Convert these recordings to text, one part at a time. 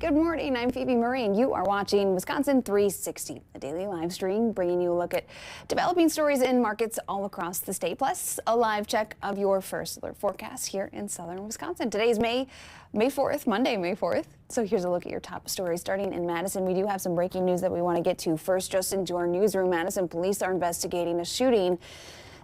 Good morning, I'm Phoebe Murray, and you are watching Wisconsin 360, a daily live stream bringing you a look at developing stories in markets all across the state, plus a live check of your first alert forecast here in southern Wisconsin. Today is May 4th, Monday, May 4th. So here's a look at your top stories. Starting in Madison, we do have some breaking news that we want to get to. First, just into our newsroom, Madison police are investigating a shooting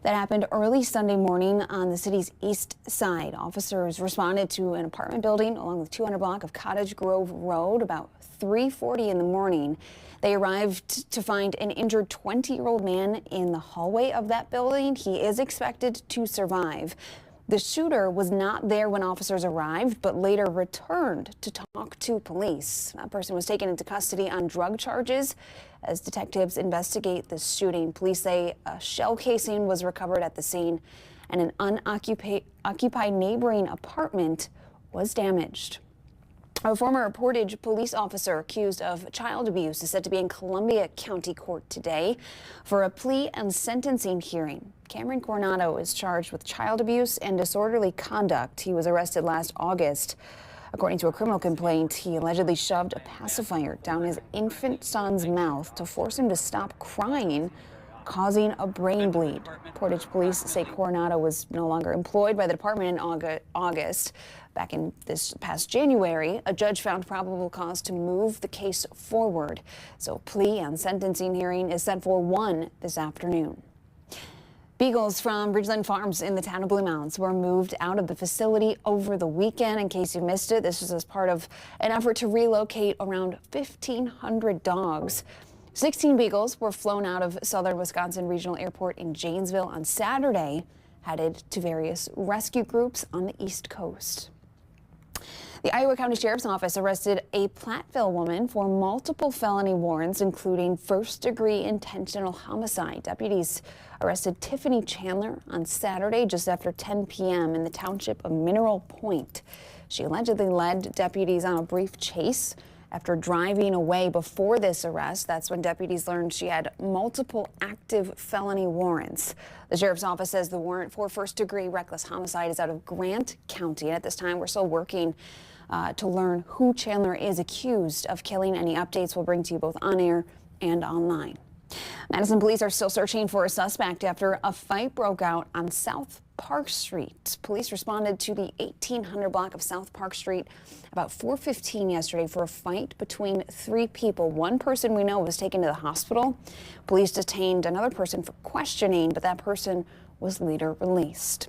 that happened early Sunday morning on the city's east side. Officers responded to an apartment building along the 200 block of Cottage Grove Road about 3:40 in the morning. They arrived to find an injured 20-year-old man in the hallway of that building. He is expected to survive. The shooter was not there when officers arrived, but later returned to talk to police. That person was taken into custody on drug charges as detectives investigate the shooting. Police say a shell casing was recovered at the scene and an unoccupied neighboring apartment was damaged. A former Portage police officer accused of child abuse is set to be in Columbia County Court today for a plea and sentencing hearing. Cameron Coronado is charged with child abuse and disorderly conduct. He was arrested last August. According to a criminal complaint, he allegedly shoved a pacifier down his infant son's mouth to force him to stop crying, causing a brain bleed. Portage police say Coronado was no longer employed by the department in August. Back in this past January, a judge found probable cause to move the case forward. So plea and sentencing hearing is set for 1 this afternoon. Beagles from Bridgeland Farms in the town of Blue Mounds were moved out of the facility over the weekend. In case you missed it, this was as part of an effort to relocate around 1,500 dogs. 16 beagles were flown out of Southern Wisconsin Regional Airport in Janesville on Saturday, headed to various rescue groups on the East Coast. The Iowa County Sheriff's Office arrested a Platteville woman for multiple felony warrants, including first-degree intentional homicide. Deputies arrested Tiffany Chandler on Saturday just after 10 p.m. in the township of Mineral Point. She allegedly led deputies on a brief chase. After driving away before this arrest, that's when deputies learned she had multiple active felony warrants. The sheriff's office says the warrant for first-degree reckless homicide is out of Grant County. At this time, we're still working to learn who Chandler is accused of killing. Any updates we'll bring to you both on air and online. Madison police are still searching for a suspect after a fight broke out on South Park Street. Police responded to the 1800 block of South Park Street about 4:15 yesterday for a fight between 3 people. One person we know was taken to the hospital. Police detained another person for questioning, but that person was later released.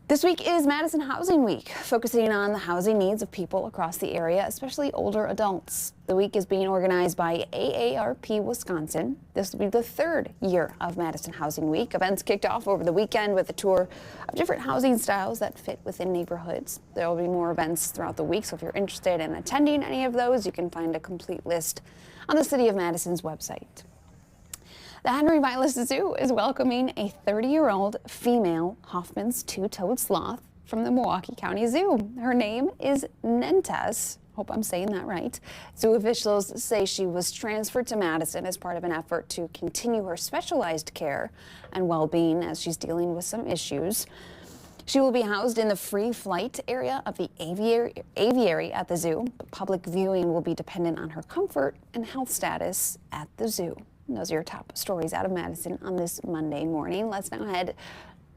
This week is Madison Housing Week, focusing on the housing needs of people across the area, especially older adults. The week is being organized by AARP Wisconsin. This will be the 3rd year of Madison Housing Week. Events kicked off over the weekend with a tour of different housing styles that fit within neighborhoods. There will be more events throughout the week, so if you're interested in attending any of those, you can find a complete list on the City of Madison's website. The Henry Vilas Zoo is welcoming a 30-year-old female Hoffman's two-toed sloth from the Milwaukee County Zoo. Her name is Nentes. Hope I'm saying that right. Zoo officials say she was transferred to Madison as part of an effort to continue her specialized care and well-being as she's dealing with some issues. She will be housed in the free flight area of the aviary at the zoo. But public viewing will be dependent on her comfort and health status at the zoo. And those are your top stories out of Madison on this Monday morning. Let's now head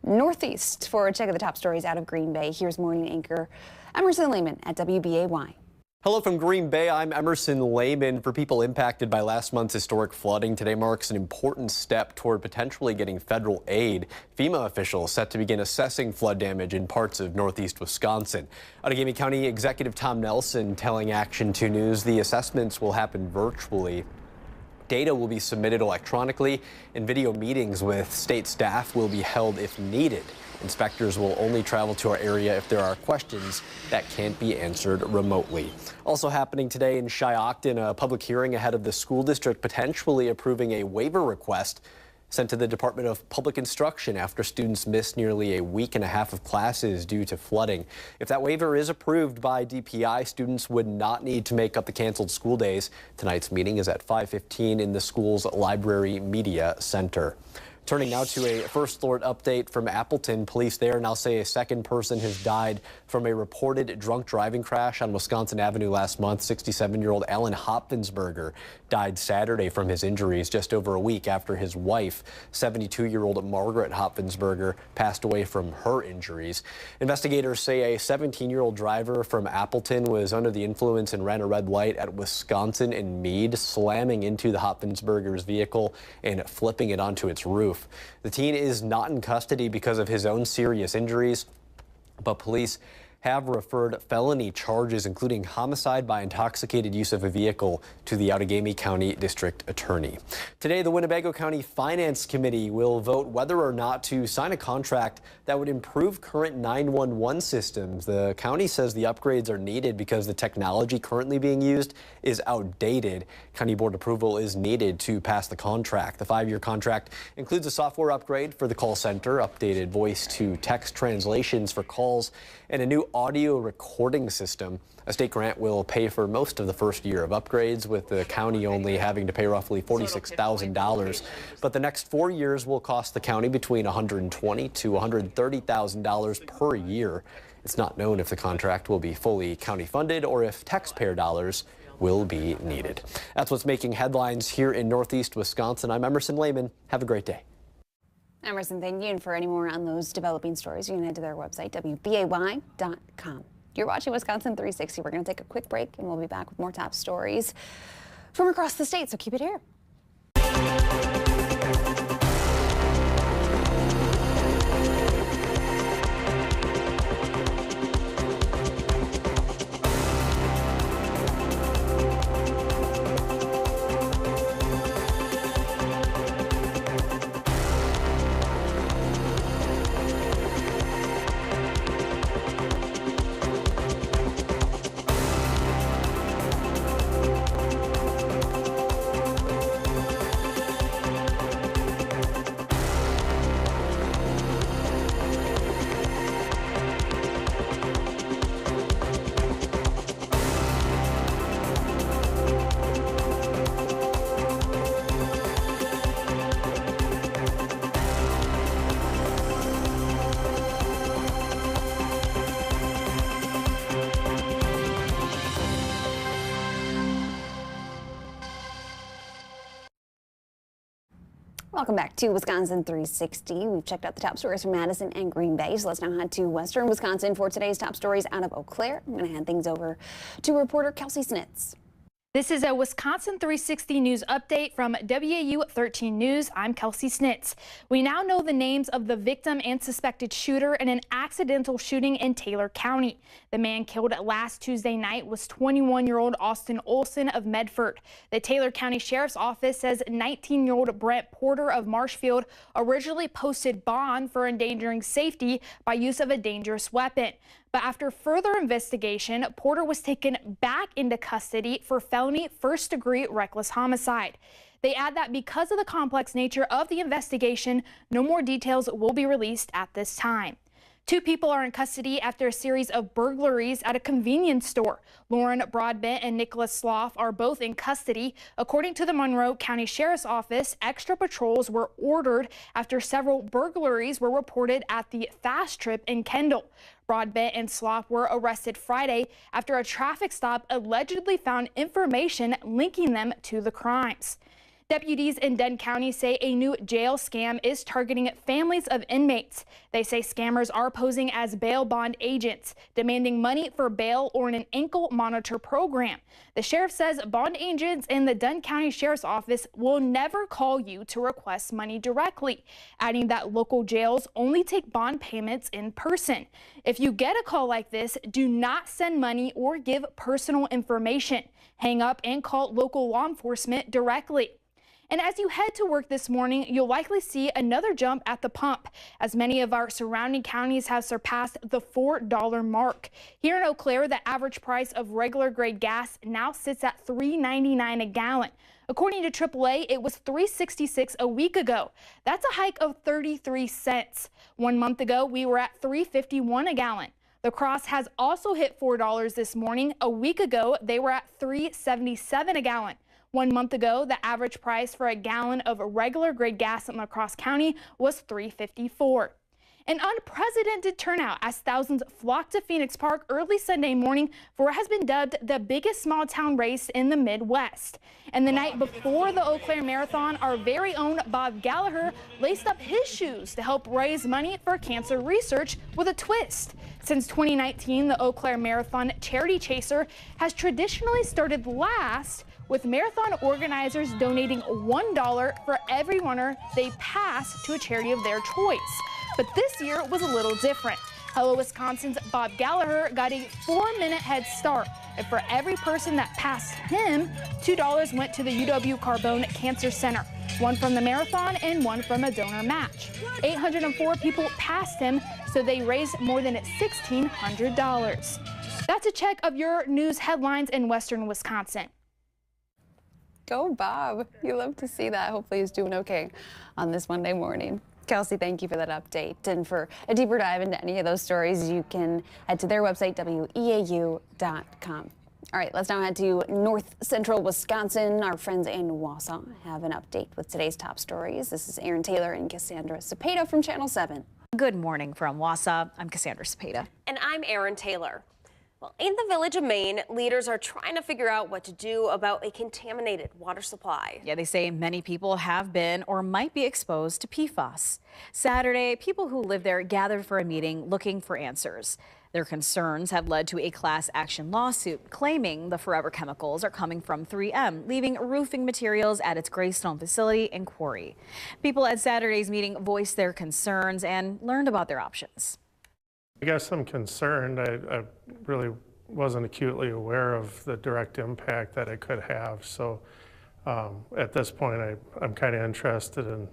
northeast for a check of the top stories out of Green Bay. Here's morning anchor Emerson Lehman at WBAY. Hello from Green Bay. I'm Emerson Lehman. For people impacted by last month's historic flooding, today marks an important step toward potentially getting federal aid. FEMA officials set to begin assessing flood damage in parts of northeast Wisconsin. Outagamie County Executive Tom Nelson telling Action 2 News the assessments will happen virtually. Data will be submitted electronically, and video meetings with state staff will be held if needed. Inspectors will only travel to our area if there are questions that can't be answered remotely. Also happening today in Shiocton, a public hearing ahead of the school district potentially approving a waiver request sent to the Department of Public Instruction after students missed nearly a week and a half of classes due to flooding. If that waiver is approved by DPI, students would not need to make up the canceled school days. Tonight's meeting is at 5:15 in the school's Library Media Center. Turning now to a first alert update from Appleton. Police there now say a second person has died from a reported drunk driving crash on Wisconsin Avenue last month. 67-year-old Alan Hopfensberger died Saturday from his injuries just over a week after his wife, 72-year-old Margaret Hopfensberger, passed away from her injuries. Investigators say a 17-year-old driver from Appleton was under the influence and ran a red light at Wisconsin and Meade, slamming into the Hopfensberger's vehicle and flipping it onto its roof. The teen is not in custody because of his own serious injuries, but police have referred felony charges, including homicide by intoxicated use of a vehicle, to the Outagamie County District Attorney. Today, the Winnebago County Finance Committee will vote whether or not to sign a contract that would improve current 911 systems. The county says the upgrades are needed because the technology currently being used is outdated. County board approval is needed to pass the contract. The 5-year contract includes a software upgrade for the call center, updated voice-to-text translations for calls, and a new audio recording system. A state grant will pay for most of the first year of upgrades, with the county only having to pay roughly $46,000. But the next 4 years will cost the county between $120,000 to $130,000 per year. It's not known if the contract will be fully county funded or if taxpayer dollars will be needed. That's what's making headlines here in Northeast Wisconsin. I'm Emerson Lehman. Have a great day. Emerson, thank you. And for any more on those developing stories, you can head to their website, WBAY.com. You're watching Wisconsin 360. We're going to take a quick break, and we'll be back with more top stories from across the state, so keep it here. Welcome back to Wisconsin 360. We've checked out the top stories from Madison and Green Bay, so let's now head to Western Wisconsin for today's top stories out of Eau Claire. I'm going to hand things over to reporter Kelsey Snitz. This is a Wisconsin 360 news update from WAU 13 News. I'm Kelsey Snitz. We now know the names of the victim and suspected shooter in an accidental shooting in Taylor County. The man killed last Tuesday night was 21-year-old Austin Olson of Medford. The Taylor County Sheriff's Office says 19-year-old Brent Porter of Marshfield originally posted bond for endangering safety by use of a dangerous weapon. But after further investigation, Porter was taken back into custody for felony first-degree reckless homicide. They add that because of the complex nature of the investigation, no more details will be released at this time. 2 people are in custody after a series of burglaries at a convenience store. Lauren Broadbent and Nicholas Slough are both in custody. According to the Monroe County Sheriff's Office, extra patrols were ordered after several burglaries were reported at the Fast Trip in Kendall. Broadbent and Slough were arrested Friday after a traffic stop allegedly found information linking them to the crimes. Deputies in Dunn County say a new jail scam is targeting families of inmates. They say scammers are posing as bail bond agents, demanding money for bail or an ankle monitor program. The sheriff says bond agents in the Dunn County Sheriff's Office will never call you to request money directly, adding that local jails only take bond payments in person. If you get a call like this, do not send money or give personal information. Hang up and call local law enforcement directly. And as you head to work this morning, you'll likely see another jump at the pump, as many of our surrounding counties have surpassed the $4 mark. Here in Eau Claire, the average price of regular grade gas now sits at $3.99 a gallon. According to AAA, it was $3.66 a week ago. That's a hike of 33 cents. 1 month ago, we were at $3.51 a gallon. The Cross has also hit $4 this morning. A week ago, they were at $3.77 a gallon. 1 month ago, the average price for a gallon of regular grade gas in La Crosse County was $3.54. An unprecedented turnout as thousands flocked to Phoenix Park early Sunday morning for what has been dubbed the biggest small town race in the Midwest. And the night before the Eau Claire Marathon, our very own Bob Gallagher laced up his shoes to help raise money for cancer research with a twist. Since 2019, the Eau Claire Marathon Charity Chaser has traditionally started last, with marathon organizers donating $1 for every runner they pass to a charity of their choice. But this year was a little different. Hello Wisconsin's Bob Gallagher got a 4-minute head start, and for every person that passed him, $2 went to the UW Carbone Cancer Center, one from the marathon and one from a donor match. 804 people passed him, so they raised more than $1,600. That's a check of your news headlines in Western Wisconsin. Go, Bob. You love to see that. Hopefully he's doing okay on this Monday morning. Kelsey, thank you for that update. And for a deeper dive into any of those stories, you can head to their website, weau.com. All right, let's now head to north central Wisconsin. Our friends in Wausau have an update with today's top stories. This is Erin Taylor and Cassandra Cepeda from Channel 7. Good morning from Wausau. I'm Cassandra Cepeda. And I'm Erin Taylor. Well, in the Village of Maine, leaders are trying to figure out what to do about a contaminated water supply. Yeah, they say many people have been or might be exposed to PFAS. Saturday, people who live there gathered for a meeting looking for answers. Their concerns have led to a class action lawsuit claiming the forever chemicals are coming from 3M, leaving roofing materials at its Greystone facility and quarry. People at Saturday's meeting voiced their concerns and learned about their options. I guess I'm concerned. I really wasn't acutely aware of the direct impact that it could have. So at this point, I'm kind of interested in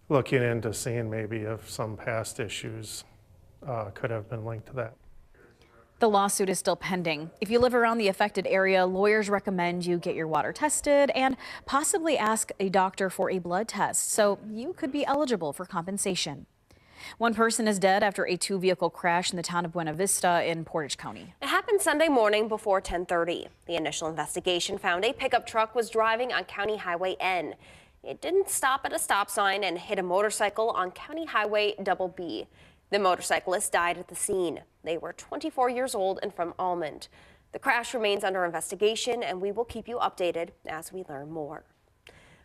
looking into seeing maybe if some past issues could have been linked to that. The lawsuit is still pending. If you live around the affected area, lawyers recommend you get your water tested and possibly ask a doctor for a blood test so you could be eligible for compensation. One person is dead after a 2-vehicle crash in the town of Buena Vista in Portage County. It happened Sunday morning before 10:30. The initial investigation found a pickup truck was driving on County Highway N. It didn't stop at a stop sign and hit a motorcycle on County Highway B. The motorcyclist died at the scene. They were 24 years old and from Almond. The crash remains under investigation, and we will keep you updated as we learn more.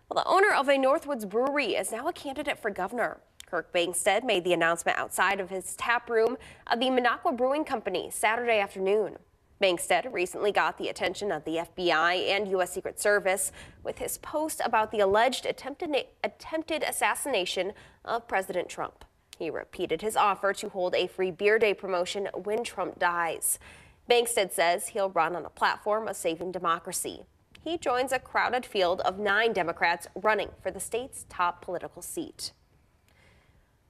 Well, the owner of a Northwoods brewery is now a candidate for governor. Kirk Bangstead made the announcement outside of his tap room of the Minocqua Brewing Company Saturday afternoon. Bangstead recently got the attention of the FBI and U.S. Secret Service with his post about the alleged attempted assassination of President Trump. He repeated his offer to hold a free beer day promotion when Trump dies. Bangstead says he'll run on a platform of saving democracy. He joins a crowded field of 9 Democrats running for the state's top political seat.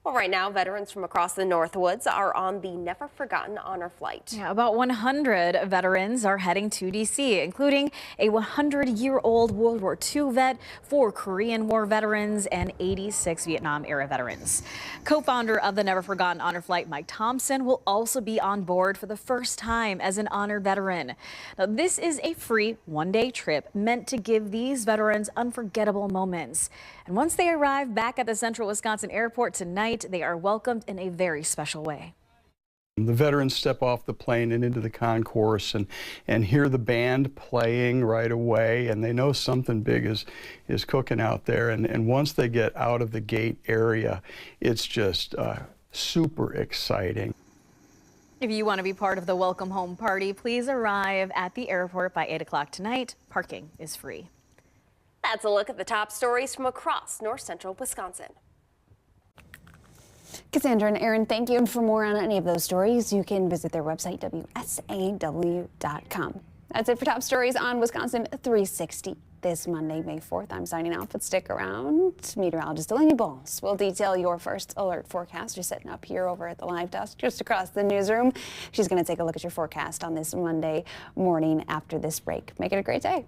Well, right now, veterans from across the Northwoods are on the Never Forgotten Honor Flight. Yeah, about 100 veterans are heading to D.C., including a 100-year-old World War II vet, 4 Korean War veterans, and 86 Vietnam-era veterans. Co-founder of the Never Forgotten Honor Flight, Mike Thompson, will also be on board for the first time as an honored veteran. Now, this is a free one-day trip meant to give these veterans unforgettable moments. And once they arrive back at the Central Wisconsin Airport tonight, they are welcomed in a very special way. The veterans step off the plane and into the concourse and hear the band playing right away, and they know something big is cooking out there. And once they get out of the gate area, it's just super exciting. If you want to be part of the welcome home party, please arrive at the airport by 8 o'clock tonight. Parking is free. That's a look at the top stories from across north central Wisconsin. Cassandra and Erin, thank you. And for more on any of those stories, you can visit their website, wsaw.com. That's it for top stories on Wisconsin 360 this Monday, May 4th. I'm signing off, but stick around. Meteorologist Delaney Bowles will detail your first alert forecast. You're sitting up here over at the live desk just across the newsroom. She's going to take a look at your forecast on this Monday morning after this break. Make it a great day.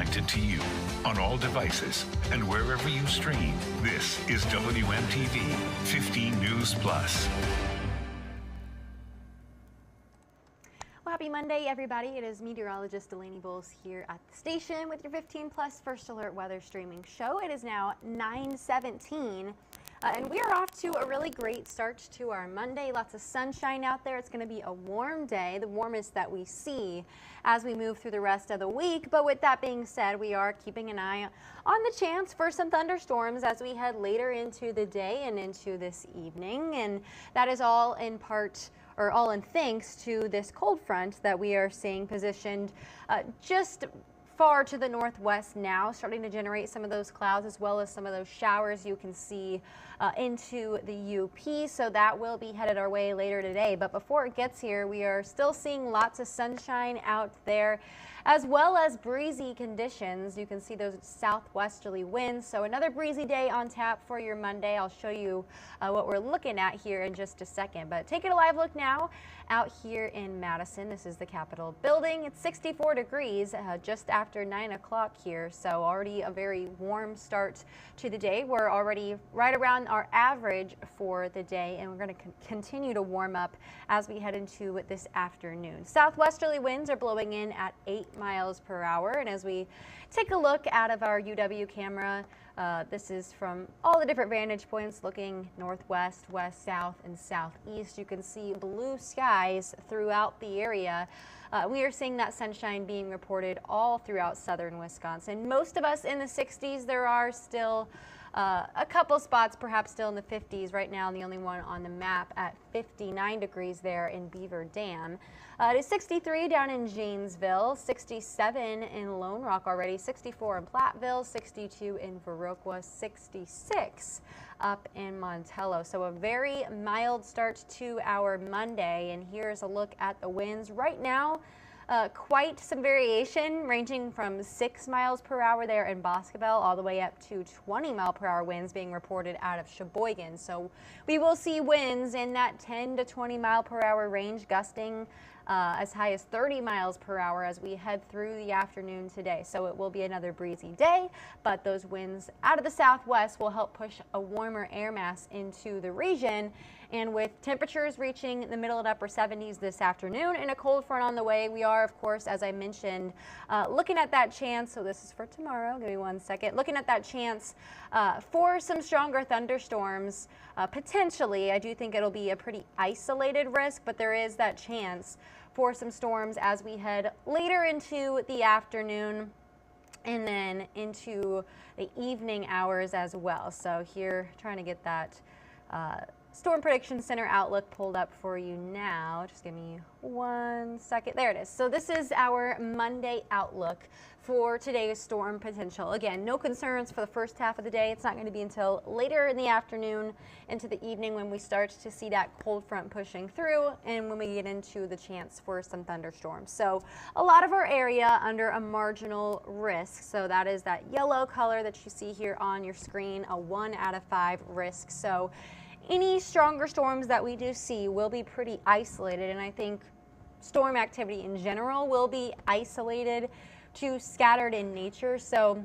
connected to you on all devices and wherever you stream. This is WMTV 15 News Plus. Well, happy Monday, everybody. It is meteorologist Delaney Bowles here at the station with your 15 Plus First Alert weather streaming show. It is now 9:17. And we are off to a really great start to our Monday. Lots of sunshine out there. It's going to be a warm day, the warmest that we see as we move through the rest of the week. But with that being said, we are keeping an eye on the chance for some thunderstorms as we head later into the day and into this evening. And that is all in part, or all in thanks to this cold front that we are seeing positioned just far to the northwest now, starting to generate some of those clouds as well as some of those showers you can see into the UP. So that will be headed our way later today. But before it gets here, we are still seeing lots of sunshine out there, as well as breezy conditions. You can see those southwesterly winds. So another breezy day on tap for your Monday. I'll show you what we're looking at here in just a second. But taking a live look now out here in Madison. This is the Capitol building. It's 64 degrees just after 9 o'clock here. So already a very warm start to the day. We're already right around our average for the day, and we're going to continue to warm up as we head into this afternoon. Southwesterly winds are blowing in at 8 miles per hour. And as we take a look out of our UW camera, this is from all the different vantage points looking northwest, west, south, and southeast. You can see blue skies throughout the area. We are seeing that sunshine being reported all throughout southern Wisconsin. Most of us in the 60s. There are still a couple spots perhaps still in the 50s right now. The only one on the map at 59 degrees there in Beaver Dam. It is 63 down in Janesville, 67 in Lone Rock already, 64 in Platteville, 62 in Viroqua, 66 up in Montello. So a very mild start to our Monday. And here's a look at the winds right now. Quite some variation, ranging from 6 miles per hour there in Boscobel all the way up to 20 mile per hour winds being reported out of Sheboygan. So we will see winds in that 10 to 20 mile per hour range, gusting as high as 30 miles per hour as we head through the afternoon today. So it will be another breezy day, but those winds out of the southwest will help push a warmer air mass into the region. And with temperatures reaching the middle and upper 70s this afternoon and a cold front on the way, we are, of course, as I mentioned, looking at that chance. So this is for tomorrow. Give me 1 second. Looking at that chance for some stronger thunderstorms. Potentially, I do think it'll be a pretty isolated risk, but there is that chance for some storms as we head later into the afternoon and then into the evening hours as well. So here, trying to get that Storm Prediction Center outlook pulled up for you now. Just give me 1 second. There it is. So this is our Monday outlook for today's storm potential. Again, no concerns for the first half of the day. It's not going to be until later in the afternoon into the evening when we start to see that cold front pushing through and when we get into the chance for some thunderstorms. So a lot of our area under a marginal risk. So that is that yellow color that you see here on your screen, a 1 out of 5 risk. So any stronger storms that we do see will be pretty isolated, and I think storm activity in general will be isolated to scattered in nature. So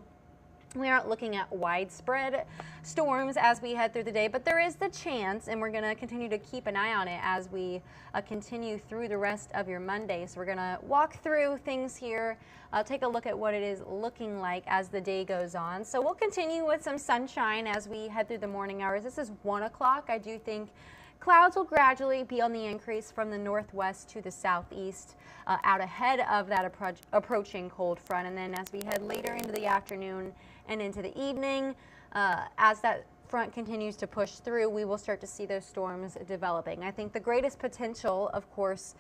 we aren't looking at widespread storms as we head through the day, but there is the chance, and we're going to continue to keep an eye on it as we continue through the rest of your Monday. So we're going to walk through things here, take a look at what it is looking like as the day goes on. So we'll continue with some sunshine as we head through the morning hours. This is 1 o'clock. I do think clouds will gradually be on the increase from the northwest to the southeast out ahead of that approaching cold front. And then as we head later into the afternoon and into the evening, as that front continues to push through, we will start to see those storms developing. I think the greatest potential, of course,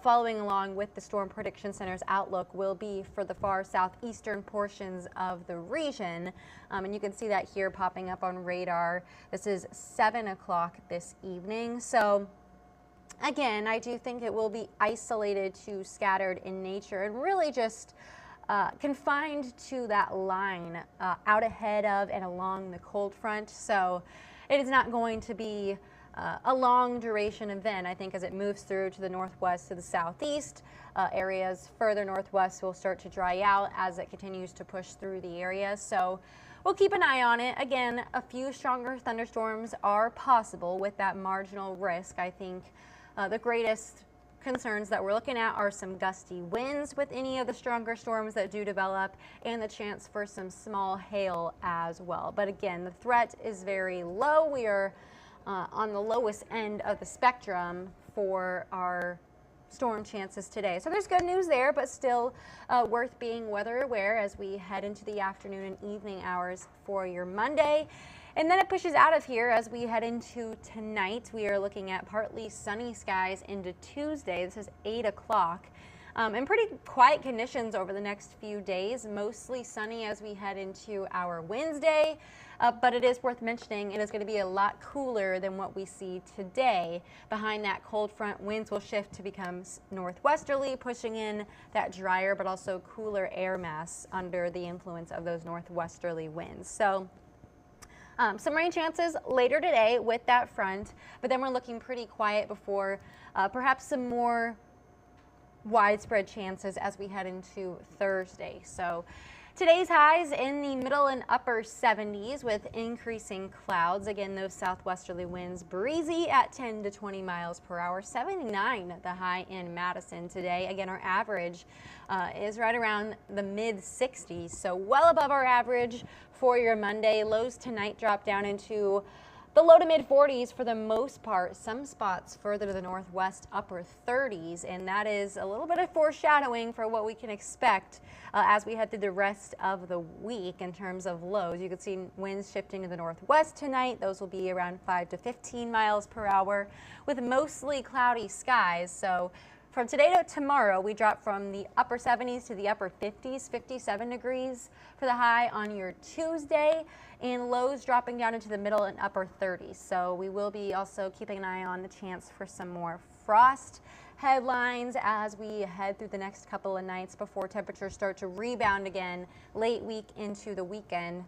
following along with the Storm Prediction Center's outlook will be for the far southeastern portions of the region. And you can see that here popping up on radar. This is 7 o'clock this evening. So again, I do think it will be isolated to scattered in nature and really just confined to that line out ahead of and along the cold front. So it is not going to be a long duration event. I think as it moves through to the northwest to the southeast, areas further northwest will start to dry out as it continues to push through the area. So we'll keep an eye on it. Again, a few stronger thunderstorms are possible with that marginal risk. I think the greatest concerns that we're looking at are some gusty winds with any of the stronger storms that do develop, and the chance for some small hail as well. But again, the threat is very low. We are on the lowest end of the spectrum for our storm chances today. So there's good news there, but still worth being weather aware as we head into the afternoon and evening hours for your Monday. And then it pushes out of here as we head into tonight. We are looking at partly sunny skies into Tuesday. This is 8 o'clock. And pretty quiet conditions over the next few days, mostly sunny as we head into our Wednesday. But it is worth mentioning it is going to be a lot cooler than what we see today. Behind that cold front, winds will shift to become northwesterly, pushing in that drier but also cooler air mass under the influence of those northwesterly winds. So some rain chances later today with that front, but then we're looking pretty quiet before perhaps some more widespread chances as we head into Thursday. So today's highs in the middle and upper 70s with increasing clouds. Again, those southwesterly winds breezy at 10 to 20 miles per hour. 79 the high in Madison today. Again, our average is right around the mid 60s, so well above our average for your Monday. Lows tonight drop down into the low to mid 40s for the most part. Some spots further to the northwest, upper 30s, and that is a little bit of foreshadowing for what we can expect as we head through the rest of the week in terms of lows. You can see winds shifting to the northwest tonight. Those will be around 5 to 15 miles per hour with mostly cloudy skies. So from today to tomorrow, we drop from the upper 70s to the upper 50s, 57 degrees for the high on your Tuesday, and lows dropping down into the middle and upper 30s. So we will be also keeping an eye on the chance for some more frost headlines as we head through the next couple of nights before temperatures start to rebound again late week into the weekend.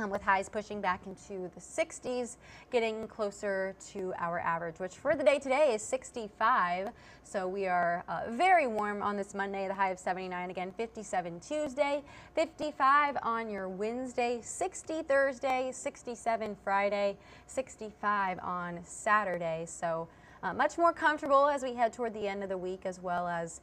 With highs pushing back into the 60s, getting closer to our average, which for the day today is 65. So we are very warm on this Monday, the high of 79, again 57 Tuesday, 55 on your Wednesday, 60 Thursday, 67 Friday, 65 on Saturday. So much more comfortable as we head toward the end of the week, as well as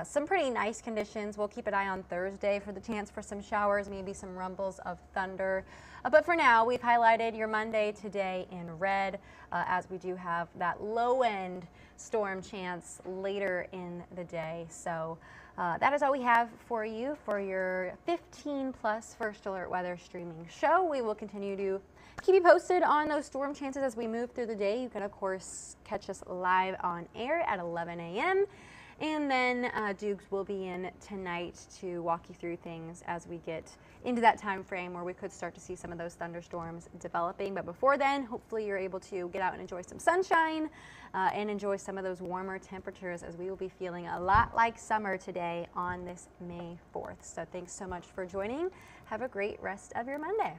some pretty nice conditions. We'll keep an eye on Thursday for the chance for some showers, maybe some rumbles of thunder. But for now, we've highlighted your Monday today in red as we do have that low-end storm chance later in the day. So that is all we have for you for your 15-plus First Alert Weather streaming show. We will continue to keep you posted on those storm chances as we move through the day. You can, of course, catch us live on air at 11 a.m. And then Dukes will be in tonight to walk you through things as we get into that time frame where we could start to see some of those thunderstorms developing. But before then, hopefully you're able to get out and enjoy some sunshine and enjoy some of those warmer temperatures, as we will be feeling a lot like summer today on this May 4th. So thanks so much for joining. Have a great rest of your Monday.